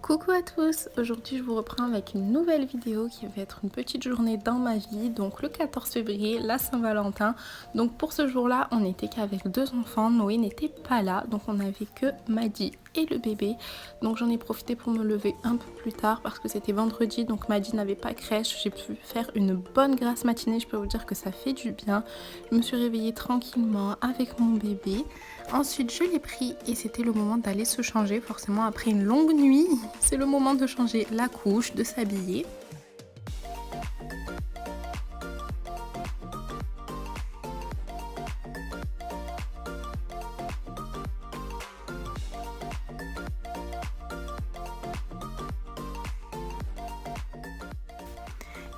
Coucou à tous, aujourd'hui je vous reprends avec une nouvelle vidéo qui va être une petite journée dans ma vie, donc le 14 février, la Saint-Valentin. Donc pour ce jour-là, on n'était qu'avec deux enfants, Noé n'était pas là, donc on n'avait que Maddy et le bébé. Donc j'en ai profité pour me lever un peu plus tard parce que c'était vendredi, donc Maddy n'avait pas crèche, j'ai pu faire une bonne grasse matinée, je peux vous dire que ça fait du bien. Je me suis réveillée tranquillement avec mon bébé. Ensuite je l'ai pris et c'était le moment d'aller se changer, forcément après une longue nuit, c'est le moment de changer la couche, de s'habiller.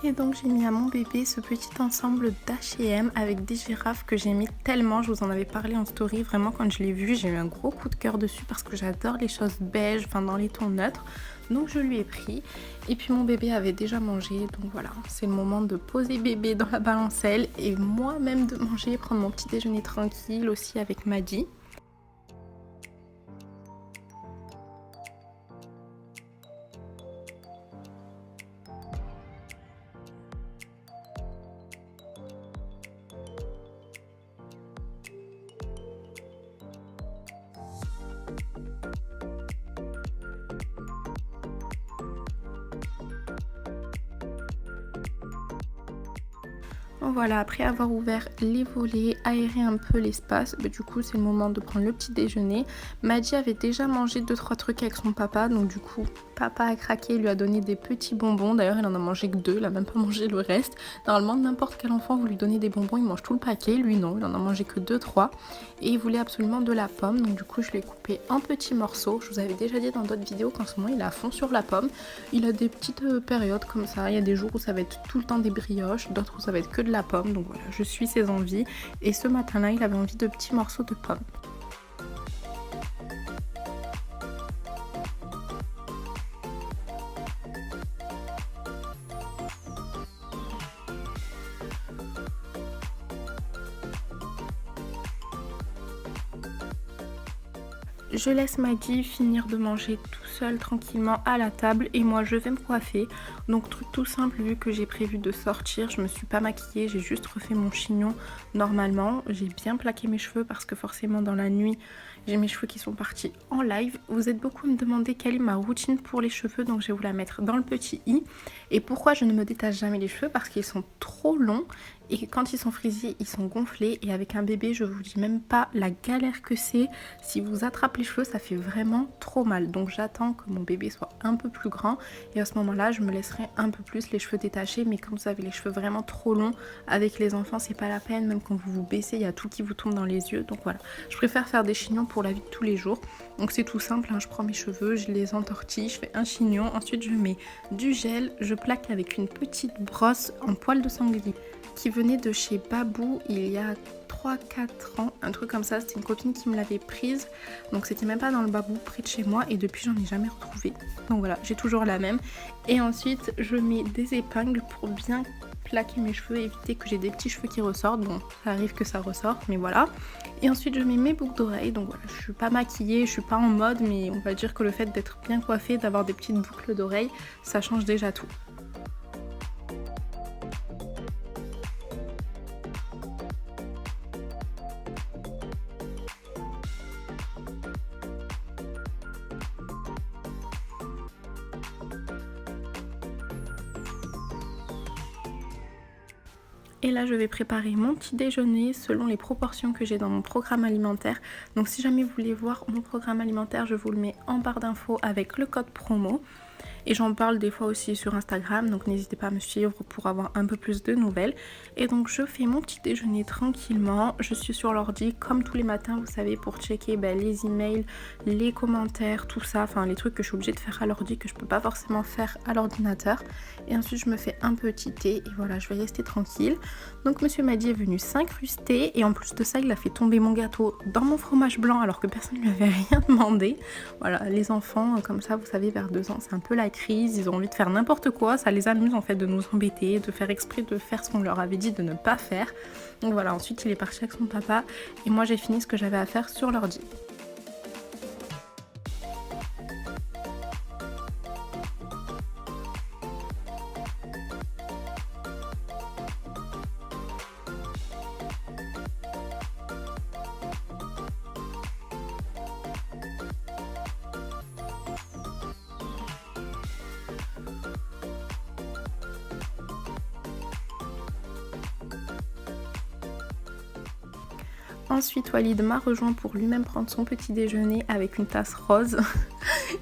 Et donc j'ai mis à mon bébé ce petit ensemble d'H&M avec des girafes que j'ai mis tellement, je vous en avais parlé en story, vraiment quand je l'ai vu j'ai eu un gros coup de cœur dessus parce que j'adore les choses beige, enfin dans les tons neutres. Donc je lui ai pris et puis mon bébé avait déjà mangé, donc voilà, c'est le moment de poser bébé dans la balancelle et moi-même de manger, prendre mon petit déjeuner tranquille aussi avec Maddy. Voilà, après avoir ouvert les volets, aéré un peu l'espace, du coup c'est le moment de prendre le petit déjeuner. Maddy avait déjà mangé 2-3 trucs avec son papa, donc du coup papa a craqué, il lui a donné des petits bonbons. D'ailleurs il en a mangé que 2, il a même pas mangé le reste. Normalement n'importe quel enfant vous lui donnez des bonbons, il mange tout le paquet, lui non, il en a mangé que 2-3. Et il voulait absolument de la pomme, donc du coup je l'ai coupé en petits morceaux. Je vous avais déjà dit dans d'autres vidéos qu'en ce moment il est à fond sur la pomme. Il a des petites périodes comme ça, il y a des jours où ça va être tout le temps des brioches, d'autres où ça va être que de la pomme, donc voilà, je suis ses envies. Et ce matin-là, il avait envie de petits morceaux de pomme. Je laisse Maddy finir de manger tout seul tranquillement à la table et moi je vais me coiffer. Donc truc tout simple, vu que j'ai prévu de sortir, je me suis pas maquillée, j'ai juste refait mon chignon normalement. J'ai bien plaqué mes cheveux parce que forcément dans la nuit j'ai mes cheveux qui sont partis en live. Vous êtes beaucoup à me demander quelle est ma routine pour les cheveux, donc je vais vous la mettre dans le petit i. Et pourquoi je ne me détache jamais les cheveux? Parce qu'ils sont trop longs. Et quand ils sont frisés, ils sont gonflés. Et avec un bébé, je vous dis même pas la galère que c'est. Si vous attrapez les cheveux, ça fait vraiment trop mal. Donc j'attends que mon bébé soit un peu plus grand. Et à ce moment-là, je me laisserai un peu plus les cheveux détachés. Mais quand vous avez les cheveux vraiment trop longs, avec les enfants, c'est pas la peine. Même quand vous vous baissez, il y a tout qui vous tombe dans les yeux. Donc voilà, je préfère faire des chignons pour la vie de tous les jours. Donc c'est tout simple, hein. Je prends mes cheveux, je les entortille, je fais un chignon. Ensuite, je mets du gel. Je plaque avec une petite brosse en poil de sanglier qui venait de chez Babou il y a 3-4 ans, un truc comme ça. C'était une copine qui me l'avait prise, donc c'était même pas dans le Babou près de chez moi, et depuis j'en ai jamais retrouvé. Donc voilà, j'ai toujours la même. Et ensuite je mets des épingles pour bien plaquer mes cheveux, éviter que j'ai des petits cheveux qui ressortent. Bon, ça arrive que ça ressorte, mais voilà. Et ensuite je mets mes boucles d'oreilles. Donc voilà, je suis pas maquillée, je suis pas en mode, mais on va dire que le fait d'être bien coiffée, d'avoir des petites boucles d'oreilles, ça change déjà tout. Et là je vais préparer mon petit déjeuner selon les proportions que j'ai dans mon programme alimentaire. Donc si jamais vous voulez voir mon programme alimentaire, je vous le mets en barre d'infos avec le code promo. Et j'en parle des fois aussi sur Instagram, donc n'hésitez pas à me suivre pour avoir un peu plus de nouvelles. Et donc je fais mon petit déjeuner tranquillement, je suis sur l'ordi comme tous les matins, vous savez, pour checker les emails, les commentaires, tout ça, enfin les trucs que je suis obligée de faire à l'ordi, que je peux pas forcément faire à l'ordinateur. Et ensuite je me fais un petit thé et voilà, je vais rester tranquille. Donc monsieur Maddy est venu s'incruster et en plus de ça il a fait tomber mon gâteau dans mon fromage blanc alors que personne ne lui avait rien demandé. Voilà, les enfants comme ça, vous savez, vers 2 ans c'est un peu la crise, ils ont envie de faire n'importe quoi, ça les amuse en fait de nous embêter, de faire exprès de faire ce qu'on leur avait dit de ne pas faire. Donc voilà, ensuite il est parti avec son papa et moi j'ai fini ce que j'avais à faire sur l'ordi. Ensuite, Walid m'a rejoint pour lui-même prendre son petit déjeuner avec une tasse rose.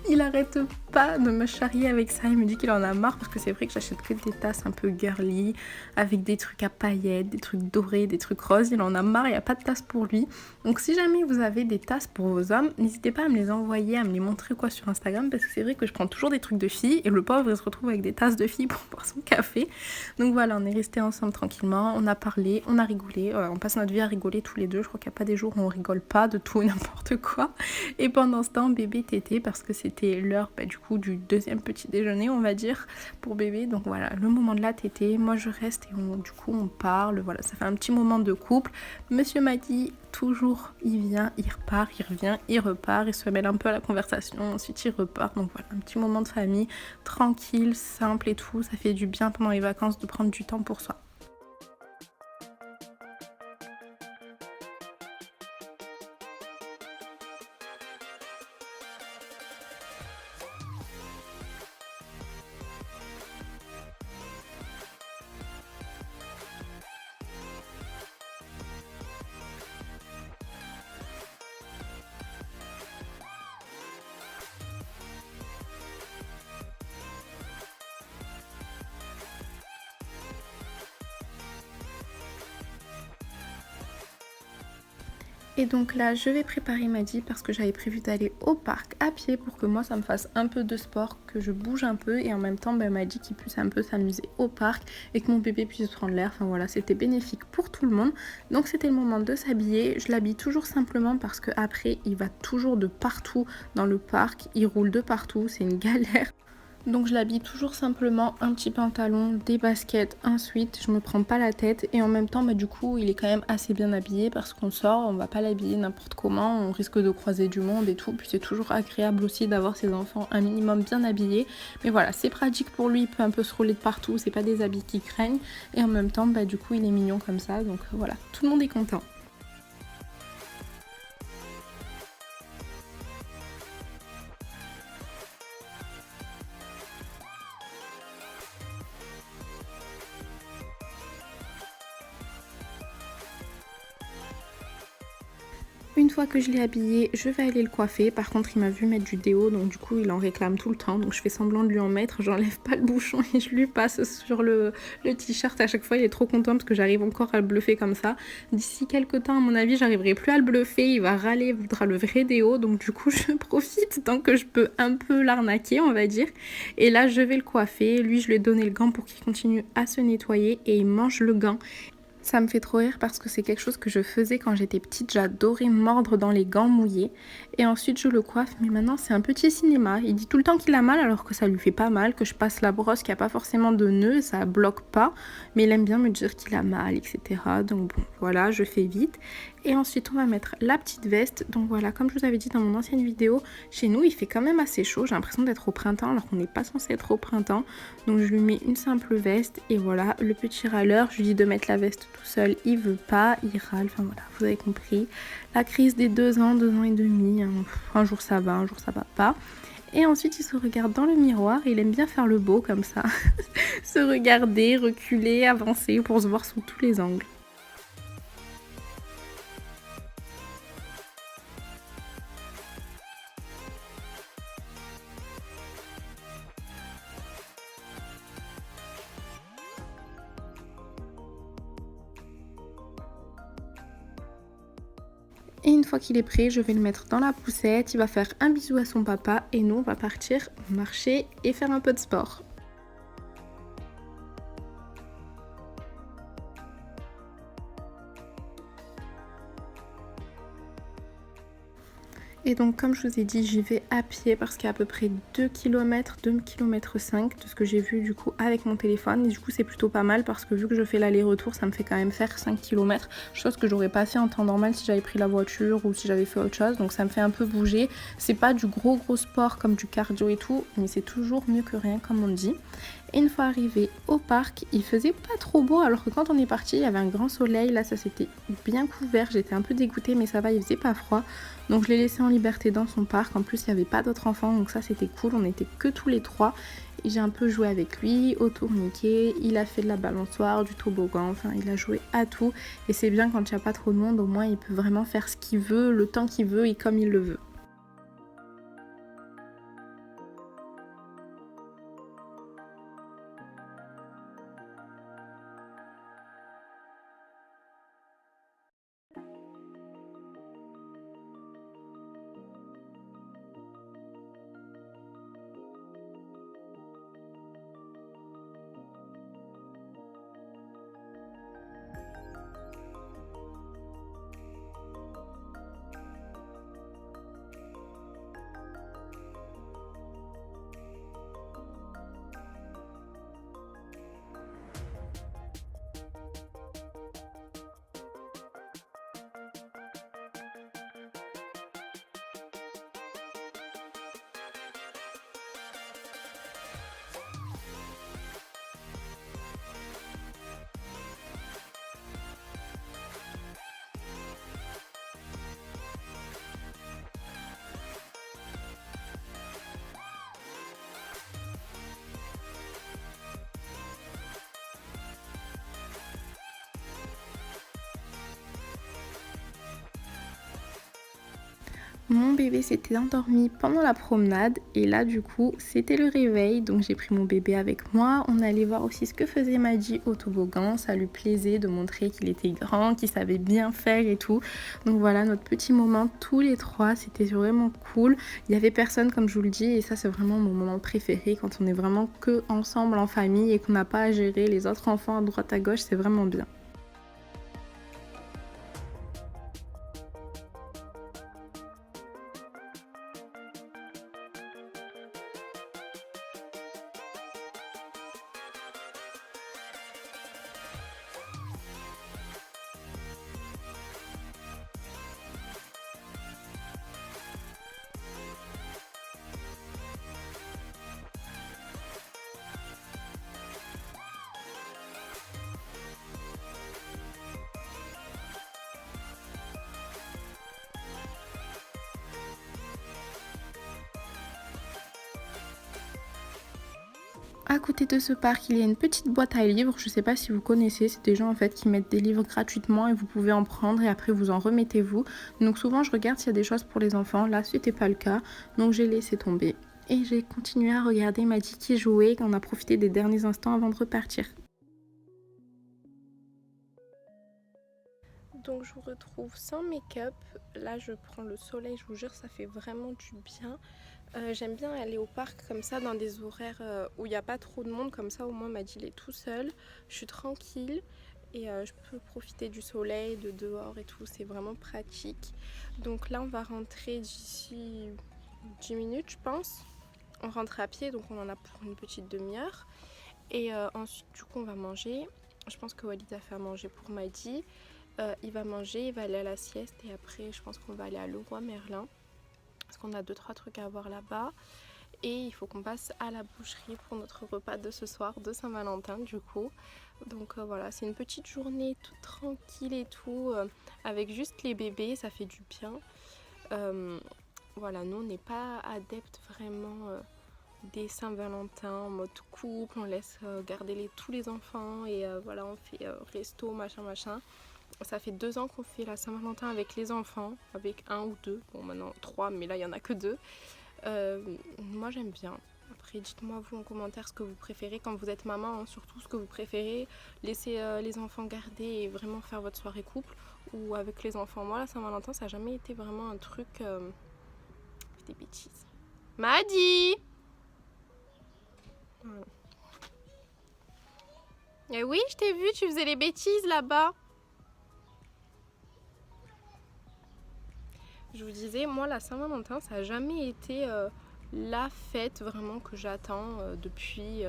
Il arrête pas de me charrier avec ça, il me dit qu'il en a marre parce que c'est vrai que j'achète que des tasses un peu girly, avec des trucs à paillettes, des trucs dorés, des trucs roses. Il en a marre, il n'y a pas de tasse pour lui. Donc si jamais vous avez des tasses pour vos hommes, n'hésitez pas à me les envoyer, à me les montrer sur Instagram, parce que c'est vrai que je prends toujours des trucs de filles et le pauvre il se retrouve avec des tasses de filles pour boire son café. Donc voilà, on est restés ensemble tranquillement, on a parlé, on a rigolé, on passe notre vie à rigoler tous les deux. Je crois qu'il n'y a pas des jours où on rigole pas de tout et n'importe quoi. Et pendant ce temps, bébé tétait parce que c'était l'heure du coup du deuxième petit déjeuner, on va dire, pour bébé. Donc voilà, le moment de la tétée, moi je reste et du coup on parle, voilà, ça fait un petit moment de couple. Monsieur m'a dit toujours, il vient, il repart, il revient, il repart, il se mêle un peu à la conversation, ensuite il repart. Donc voilà, un petit moment de famille, tranquille, simple et tout, ça fait du bien pendant les vacances de prendre du temps pour soi. Et donc là, je vais préparer Maddy parce que j'avais prévu d'aller au parc à pied pour que moi, ça me fasse un peu de sport, que je bouge un peu et en même temps, Maddy qui puisse un peu s'amuser au parc et que mon bébé puisse prendre l'air. Enfin voilà, c'était bénéfique pour tout le monde. Donc c'était le moment de s'habiller. Je l'habille toujours simplement parce qu'après, il va toujours de partout dans le parc. Il roule de partout, c'est une galère. Donc je l'habille toujours simplement, un petit pantalon, des baskets, ensuite je me prends pas la tête et en même temps du coup il est quand même assez bien habillé parce qu'on sort, on va pas l'habiller n'importe comment, on risque de croiser du monde et tout, puis c'est toujours agréable aussi d'avoir ses enfants un minimum bien habillés, mais voilà c'est pratique pour lui, il peut un peu se rouler de partout, c'est pas des habits qui craignent et en même temps du coup il est mignon comme ça, donc voilà, tout le monde est content. Une fois que je l'ai habillé, je vais aller le coiffer. Par contre, il m'a vu mettre du déo, donc du coup, il en réclame tout le temps. Donc je fais semblant de lui en mettre, j'enlève pas le bouchon et je lui passe sur le t-shirt. À chaque fois, il est trop content parce que j'arrive encore à le bluffer comme ça. D'ici quelques temps, à mon avis, j'arriverai plus à le bluffer. Il va râler, il voudra le vrai déo. Donc du coup, je profite tant que je peux un peu l'arnaquer, on va dire. Et là, je vais le coiffer. Lui, je lui ai donné le gant pour qu'il continue à se nettoyer et il mange le gant. Ça me fait trop rire parce que c'est quelque chose que je faisais quand j'étais petite. J'adorais mordre dans les gants mouillés. Et ensuite je le coiffe. Mais maintenant c'est un petit cinéma. Il dit tout le temps qu'il a mal alors que ça lui fait pas mal. Que je passe la brosse, qu'il n'y a pas forcément de nœuds. Ça bloque pas. Mais il aime bien me dire qu'il a mal, etc. Donc bon, voilà, je fais vite. Et ensuite on va mettre la petite veste. Donc voilà, comme je vous avais dit dans mon ancienne vidéo, chez nous il fait quand même assez chaud. J'ai l'impression d'être au printemps alors qu'on n'est pas censé être au printemps. Donc je lui mets une simple veste. Et voilà, le petit râleur, je lui dis de mettre la veste tout seul, il veut pas, il râle, enfin voilà, vous avez compris. La crise des 2 ans, 2 ans et demi, un jour ça va, un jour ça va pas. Et ensuite il se regarde dans le miroir, il aime bien faire le beau comme ça, se regarder, reculer, avancer pour se voir sous tous les angles. Et une fois qu'il est prêt, je vais le mettre dans la poussette, il va faire un bisou à son papa et nous on va partir marcher et faire un peu de sport. Et donc comme je vous ai dit, j'y vais à pied parce qu'il y a à peu près 2 km, 2 km 5 de ce que j'ai vu du coup avec mon téléphone. Et du coup c'est plutôt pas mal parce que vu que je fais l'aller-retour, ça me fait quand même faire 5 km. Chose que j'aurais pas fait en temps normal si j'avais pris la voiture ou si j'avais fait autre chose. Donc ça me fait un peu bouger. C'est pas du gros sport comme du cardio et tout, mais c'est toujours mieux que rien comme on dit. Et une fois arrivé au parc, il faisait pas trop beau alors que quand on est parti, il y avait un grand soleil. Là, ça s'était bien couvert. J'étais un peu dégoûtée, mais ça va, il faisait pas froid. Donc je l'ai laissé en liberté dans son parc. En plus, il n'y avait pas d'autres enfants, donc ça c'était cool. On était que tous les trois. Et j'ai un peu joué avec lui au tourniquet, il a fait de la balançoire, du toboggan, enfin il a joué à tout. Et c'est bien quand il n'y a pas trop de monde, au moins il peut vraiment faire ce qu'il veut, le temps qu'il veut et comme il le veut. Mon bébé s'était endormi pendant la promenade et là du coup c'était le réveil, donc j'ai pris mon bébé avec moi. On allait voir aussi ce que faisait Maddy au toboggan, ça lui plaisait de montrer qu'il était grand, qu'il savait bien faire et tout. Donc voilà notre petit moment tous les trois, c'était vraiment cool. Il y avait personne comme je vous le dis et ça c'est vraiment mon moment préféré quand on est vraiment que ensemble en famille et qu'on n'a pas à gérer les autres enfants à droite à gauche, c'est vraiment bien. À côté de ce parc, il y a une petite boîte à livres. Je ne sais pas si vous connaissez, c'est des gens en fait qui mettent des livres gratuitement et vous pouvez en prendre et après vous en remettez vous. Donc souvent je regarde s'il y a des choses pour les enfants. Là c'était pas le cas, donc j'ai laissé tomber. Et j'ai continué à regarder Maddy qui jouait. On a profité des derniers instants avant de repartir. Donc je vous retrouve sans make-up. Là je prends le soleil, je vous jure ça fait vraiment du bien. J'aime bien aller au parc comme ça dans des horaires où il n'y a pas trop de monde, comme ça au moins Maddy il est tout seul, je suis tranquille et je peux profiter du soleil, de dehors et tout, c'est vraiment pratique. Donc là on va rentrer d'ici 10 minutes je pense, on rentre à pied donc on en a pour une petite demi-heure et ensuite du coup on va manger. Je pense que Walid a fait à manger pour Maddy, il va manger, il va aller à la sieste et après je pense qu'on va aller à Leroy Merlin. Parce qu'on a 2-3 trucs à voir là-bas et il faut qu'on passe à la boucherie pour notre repas de ce soir de Saint-Valentin du coup. Donc voilà, c'est une petite journée toute tranquille et tout, avec juste les bébés, ça fait du bien. Voilà, nous on n'est pas adeptes vraiment des Saint-Valentin en mode couple, on laisse garder tous les enfants et voilà, on fait resto, machin machin. Ça fait 2 ans qu'on fait la Saint-Valentin avec les enfants, avec un ou deux, bon maintenant 3 mais là il n'y en a que 2. Moi j'aime bien. Après dites-moi vous en commentaire ce que vous préférez quand vous êtes maman, hein, surtout ce que vous préférez. Laisser les enfants garder et vraiment faire votre soirée couple ou avec les enfants. Moi la Saint-Valentin ça n'a jamais été vraiment un truc... des bêtises. Maddy! Voilà. Eh oui je t'ai vu, tu faisais les bêtises là-bas. Je vous disais, moi la Saint-Valentin ça n'a jamais été la fête vraiment que j'attends depuis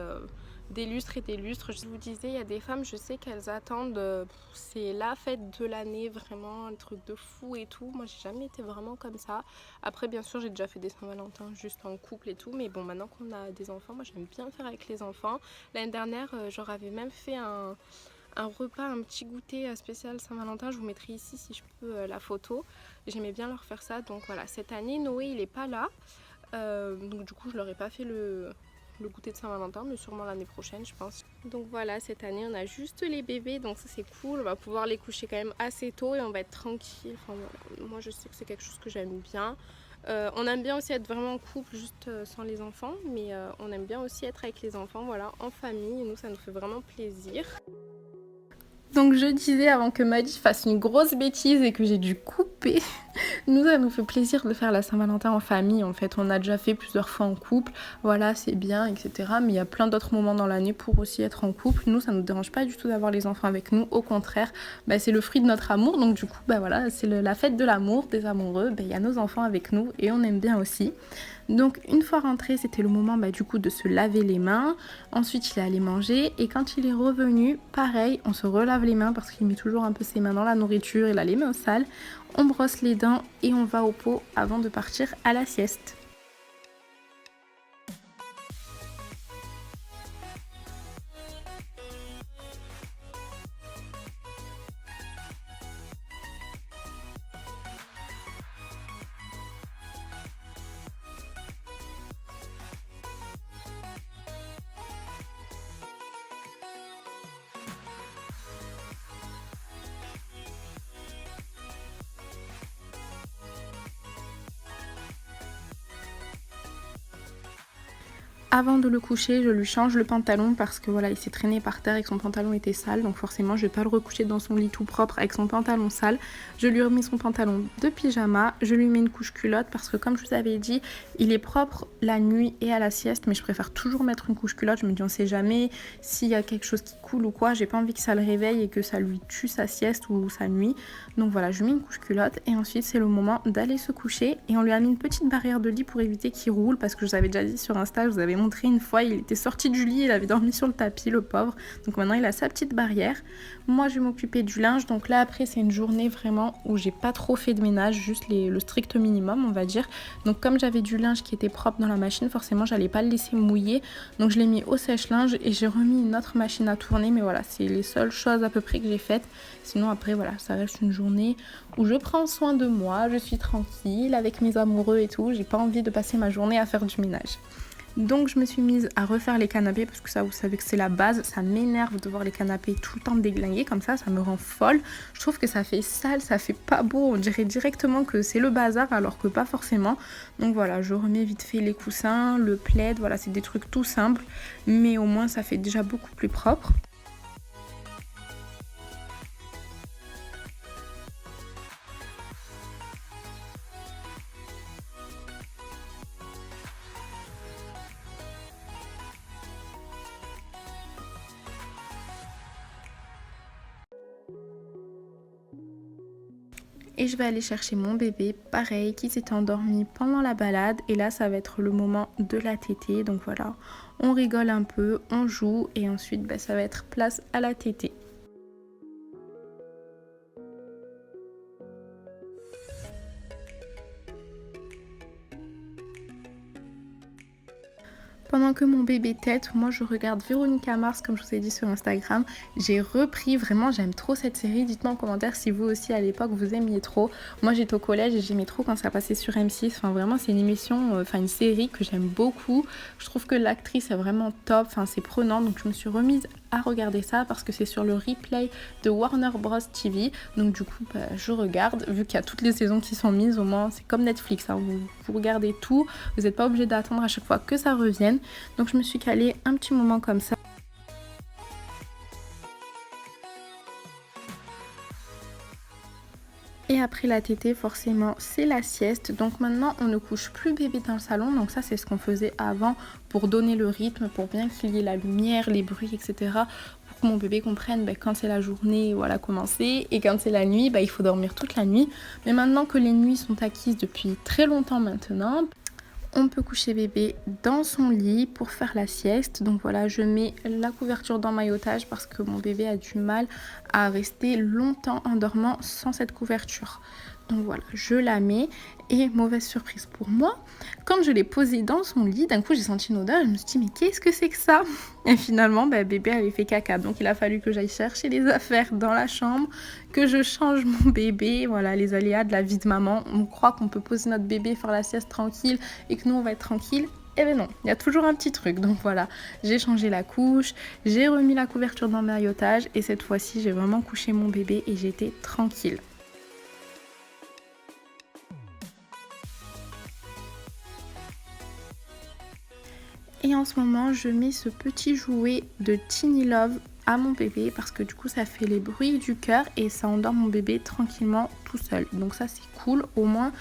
des lustres et des lustres. Je vous disais, il y a des femmes, je sais qu'elles attendent, c'est la fête de l'année, vraiment un truc de fou et tout. Moi j'ai jamais été vraiment comme ça. Après bien sûr j'ai déjà fait des Saint-Valentin juste en couple et tout, mais bon maintenant qu'on a des enfants, moi j'aime bien faire avec les enfants. L'année dernière j'aurais avais même fait un repas, un petit goûter spécial Saint-Valentin. Je vous mettrai ici si je peux la photo. J'aimais bien leur faire ça. Donc voilà, cette année Noé il est pas là. Donc du coup je leur ai pas fait le goûter de Saint-Valentin, mais sûrement l'année prochaine, je pense. Donc voilà, cette année, on a juste les bébés, donc ça c'est cool. On va pouvoir les coucher quand même assez tôt et on va être tranquille. Enfin, voilà. Moi, je sais que c'est quelque chose que j'aime bien. On aime bien aussi être vraiment en couple, juste sans les enfants, mais on aime bien aussi être avec les enfants, voilà, en famille. Et nous, ça nous fait vraiment plaisir. Donc je disais avant que Maddy fasse une grosse bêtise et que j'ai dû couper, nous ça nous fait plaisir de faire la Saint-Valentin en famille en fait, on a déjà fait plusieurs fois en couple, voilà c'est bien etc. Mais il y a plein d'autres moments dans l'année pour aussi être en couple, nous ça nous dérange pas du tout d'avoir les enfants avec nous, au contraire, c'est le fruit de notre amour, donc du coup voilà c'est la fête de l'amour, des amoureux, il y a nos enfants avec nous et on aime bien aussi. Donc une fois rentré, c'était le moment du coup de se laver les mains. Ensuite il est allé manger et quand il est revenu, pareil, on se relave les mains parce qu'il met toujours un peu ses mains dans la nourriture, il a les mains sales. On brosse les dents et on va au pot avant de partir à la sieste. Avant de le coucher, je lui change le pantalon parce que voilà, il s'est traîné par terre et que son pantalon était sale. Donc forcément, je vais pas le recoucher dans son lit tout propre avec son pantalon sale. Je lui remets son pantalon de pyjama. Je lui mets une couche culotte parce que comme je vous avais dit, il est propre la nuit et à la sieste. Mais je préfère toujours mettre une couche culotte. Je me dis, on sait jamais s'il y a quelque chose qui coule ou quoi. J'ai pas envie que ça le réveille et que ça lui tue sa sieste ou sa nuit. Donc voilà, je lui mets une couche culotte. Et ensuite, c'est le moment d'aller se coucher. Et on lui a mis une petite barrière de lit pour éviter qu'il roule. Parce que je vous avais déjà dit sur Insta, je vous avais montré une fois, il était sorti du lit, il avait dormi sur le tapis, le pauvre. Donc maintenant il a sa petite barrière. Moi je vais m'occuper du linge. Donc là après c'est une journée vraiment où j'ai pas trop fait de ménage, juste le strict minimum on va dire. Donc comme j'avais du linge qui était propre dans la machine, forcément j'allais pas le laisser mouiller. Donc je l'ai mis au sèche-linge et j'ai remis une autre machine à tourner. Mais voilà, c'est les seules choses à peu près que j'ai faites. Sinon après voilà, ça reste une journée où je prends soin de moi, je suis tranquille avec mes amoureux et tout. J'ai pas envie de passer ma journée à faire du ménage. Donc je me suis mise à refaire les canapés parce que ça vous savez que c'est la base, ça m'énerve de voir les canapés tout le temps déglingués comme ça me rend folle. Je trouve que ça fait sale, ça fait pas beau, on dirait directement que c'est le bazar alors que pas forcément. Donc voilà, je remets vite fait les coussins, le plaid, voilà c'est des trucs tout simples mais au moins ça fait déjà beaucoup plus propre. Et je vais aller chercher mon bébé, pareil, qui s'était endormi pendant la balade. Et là, ça va être le moment de la tétée. Donc voilà, on rigole un peu, on joue. Et ensuite, ça va être place à la tétée. Pendant que mon bébé tète, moi je regarde Véronica Mars comme je vous ai dit sur Instagram. J'ai repris, vraiment j'aime trop cette série. Dites-moi en commentaire si vous aussi à l'époque vous aimiez trop. Moi j'étais au collège et j'aimais trop quand ça passait sur M6. Enfin vraiment c'est une émission, une série que j'aime beaucoup. Je trouve que l'actrice est vraiment top, c'est prenant. Donc je me suis remise à regarder ça parce que c'est sur le replay de Warner Bros TV. Donc du coup je regarde, vu qu'il y a toutes les saisons qui sont mises, au moins c'est comme Netflix, vous regardez tout, vous n'êtes pas obligé d'attendre à chaque fois que ça revienne. Donc je me suis calée un petit moment comme ça. Et après la tétée, forcément, c'est la sieste. Donc maintenant, on ne couche plus bébé dans le salon. Donc ça, c'est ce qu'on faisait avant pour donner le rythme, pour bien qu'il y ait la lumière, les bruits, etc. Pour que mon bébé comprenne quand c'est la journée, voilà, commencer. Et quand c'est la nuit, il faut dormir toute la nuit. Mais maintenant que les nuits sont acquises depuis très longtemps maintenant, on peut coucher bébé dans son lit pour faire la sieste. Donc voilà, je mets la couverture d'emmaillotage parce que mon bébé a du mal à rester longtemps en dormant sans cette couverture. Donc voilà, je la mets et mauvaise surprise pour moi, quand je l'ai posée dans son lit, d'un coup j'ai senti une odeur et je me suis dit mais qu'est-ce que c'est que ça? Et finalement bébé avait fait caca, donc il a fallu que j'aille chercher les affaires dans la chambre, que je change mon bébé, voilà les aléas de la vie de maman. On croit qu'on peut poser notre bébé, faire la sieste tranquille et que nous on va être tranquille. Eh ben non, il y a toujours un petit truc. Donc voilà, j'ai changé la couche, j'ai remis la couverture d'emmaillotage et cette fois-ci j'ai vraiment couché mon bébé et j'étais tranquille. Et en ce moment, je mets ce petit jouet de Tiny Love à mon bébé parce que du coup ça fait les bruits du cœur et ça endort mon bébé tranquillement tout seul. Donc ça c'est cool, au moins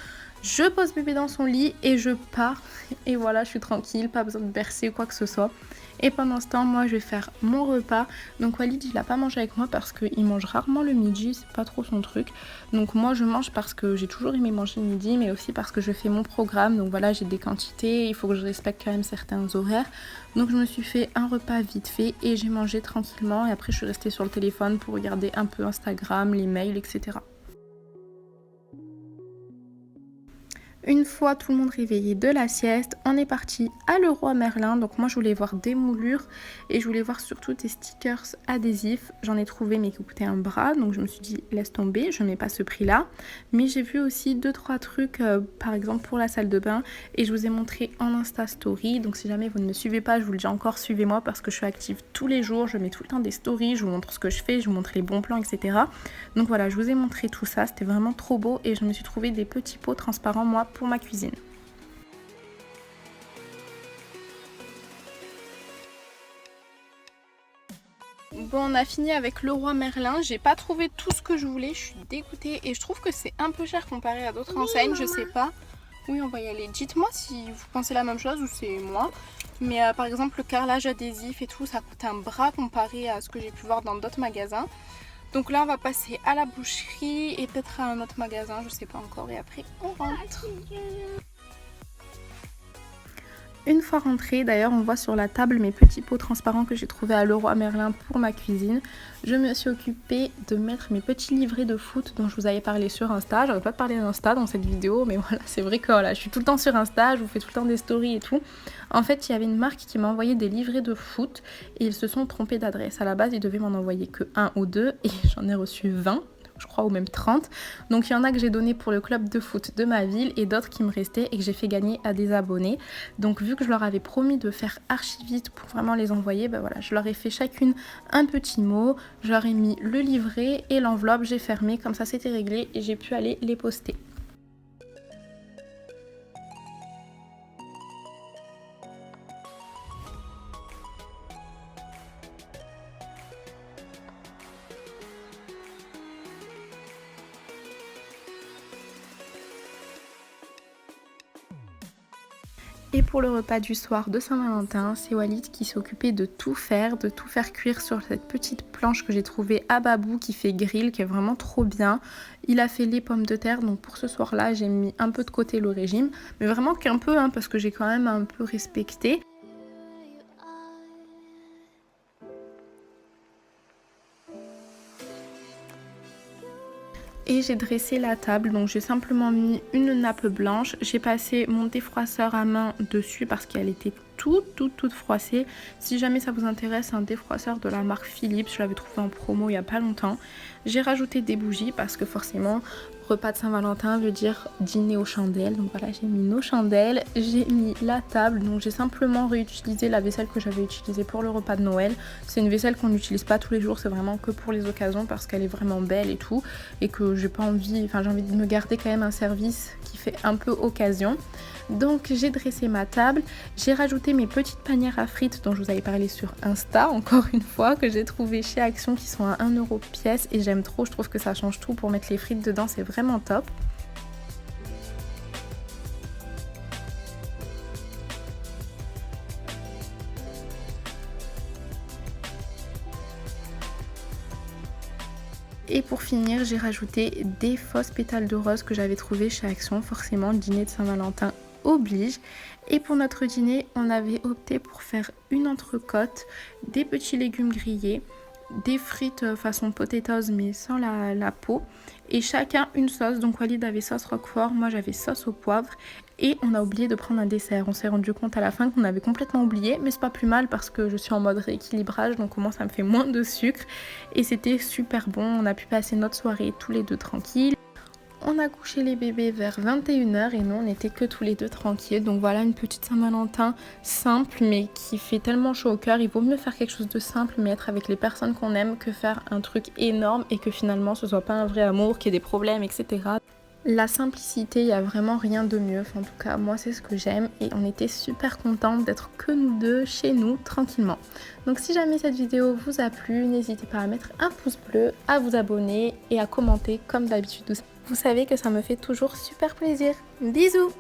je pose bébé dans son lit et je pars et voilà, je suis tranquille, pas besoin de bercer ou quoi que ce soit. Et pendant ce temps, moi je vais faire mon repas. Donc Walid il a pas mangé avec moi parce qu'il mange rarement le midi, c'est pas trop son truc. Donc moi je mange parce que j'ai toujours aimé manger le midi, mais aussi parce que je fais mon programme. Donc voilà, j'ai des quantités, il faut que je respecte quand même certains horaires. Donc je me suis fait un repas vite fait et j'ai mangé tranquillement. Et après je suis restée sur le téléphone pour regarder un peu Instagram, les mails, etc. Une fois tout le monde réveillé de la sieste, on est parti à Leroy Merlin. Donc moi je voulais voir des moulures et je voulais voir surtout des stickers adhésifs. J'en ai trouvé mais qui coûtaient un bras, donc je me suis dit laisse tomber, je mets pas ce prix là. Mais j'ai vu aussi 2-3 trucs par exemple pour la salle de bain et je vous ai montré en Insta Story. Donc si jamais vous ne me suivez pas, je vous le dis encore, suivez-moi parce que je suis active tous les jours, je mets tout le temps des stories, je vous montre ce que je fais, je vous montre les bons plans, etc. Donc voilà, je vous ai montré tout ça, c'était vraiment trop beau et je me suis trouvé des petits pots transparents moi pour ma cuisine. Bon, on a fini avec Leroy Merlin. J'ai pas trouvé tout ce que je voulais, je suis dégoûtée et je trouve que c'est un peu cher comparé à d'autres enseignes, je sais pas. Oui, on va y aller. Dites-moi si vous pensez la même chose ou c'est moi. Mais par exemple, le carrelage adhésif et tout, ça coûte un bras comparé à ce que j'ai pu voir dans d'autres magasins. Donc là, on va passer à la boucherie et peut-être à un autre magasin, je sais pas encore. Et après, on rentre. Une fois rentrée, d'ailleurs on voit sur la table mes petits pots transparents que j'ai trouvés à Leroy Merlin pour ma cuisine. Je me suis occupée de mettre mes petits livrets de foot dont je vous avais parlé sur Insta. J'aurais pas parlé d'Insta dans cette vidéo, mais voilà, c'est vrai que voilà, je suis tout le temps sur Insta, je vous fais tout le temps des stories et tout. En fait, il y avait une marque qui m'a envoyé des livrets de foot et ils se sont trompés d'adresse. À la base, ils devaient m'en envoyer que 1 ou 2 et j'en ai reçu 20. Je crois, ou même 30. Donc il y en a que j'ai donné pour le club de foot de ma ville et d'autres qui me restaient et que j'ai fait gagner à des abonnés. Donc vu que je leur avais promis de faire archi vite pour vraiment les envoyer, ben voilà, je leur ai fait chacune un petit mot, je leur ai mis le livret et l'enveloppe, j'ai fermé, comme ça c'était réglé et j'ai pu aller les poster. Et pour le repas du soir de Saint-Valentin, c'est Walid qui s'est occupé de tout faire cuire sur cette petite planche que j'ai trouvée à Babou qui fait grill, qui est vraiment trop bien. Il a fait les pommes de terre, donc pour ce soir-là, j'ai mis un peu de côté le régime, mais vraiment qu'un peu, hein, parce que j'ai quand même un peu respecté. Et j'ai dressé la table, donc j'ai simplement mis une nappe blanche. J'ai passé mon défroisseur à main dessus parce qu'elle était toute froissée. Si jamais ça vous intéresse, un défroisseur de la marque Philips, je l'avais trouvé en promo il n'y a pas longtemps. J'ai rajouté des bougies parce que forcément, repas de Saint-Valentin veut dire dîner aux chandelles. Donc voilà, j'ai mis nos chandelles, j'ai mis la table. Donc j'ai simplement réutilisé la vaisselle que j'avais utilisée pour le repas de Noël. C'est une vaisselle qu'on n'utilise pas tous les jours, c'est vraiment que pour les occasions parce qu'elle est vraiment belle et tout. Et que j'ai envie de me garder quand même un service qui fait un peu occasion. Donc j'ai dressé ma table, j'ai rajouté mes petites panières à frites dont je vous avais parlé sur Insta, encore une fois, que j'ai trouvé chez Action qui sont à 1 € pièce et j'aime trop, je trouve que ça change tout pour mettre les frites dedans, c'est vraiment top. Et pour finir, j'ai rajouté des fausses pétales de rose que j'avais trouvées chez Action, forcément le dîner de Saint-Valentin oblige. Et pour notre dîner, on avait opté pour faire une entrecôte, des petits légumes grillés, des frites façon potatoes mais sans la peau et chacun une sauce. Donc Walid avait sauce roquefort, moi j'avais sauce au poivre et on a oublié de prendre un dessert. On s'est rendu compte à la fin qu'on avait complètement oublié, mais c'est pas plus mal parce que je suis en mode rééquilibrage, donc au moins ça me fait moins de sucre et c'était super bon. On a pu passer notre soirée tous les deux tranquilles. On a couché les bébés vers 21h et nous on n'était que tous les deux tranquilles. Donc voilà une petite Saint-Valentin simple mais qui fait tellement chaud au cœur. Il vaut mieux faire quelque chose de simple mais être avec les personnes qu'on aime que faire un truc énorme et que finalement ce soit pas un vrai amour, qu'il y ait des problèmes, etc. La simplicité, il n'y a vraiment rien de mieux. Enfin, en tout cas, moi, c'est ce que j'aime. Et on était super contente d'être que nous deux chez nous, tranquillement. Donc, si jamais cette vidéo vous a plu, n'hésitez pas à mettre un pouce bleu, à vous abonner et à commenter comme d'habitude. Vous savez que ça me fait toujours super plaisir. Bisous!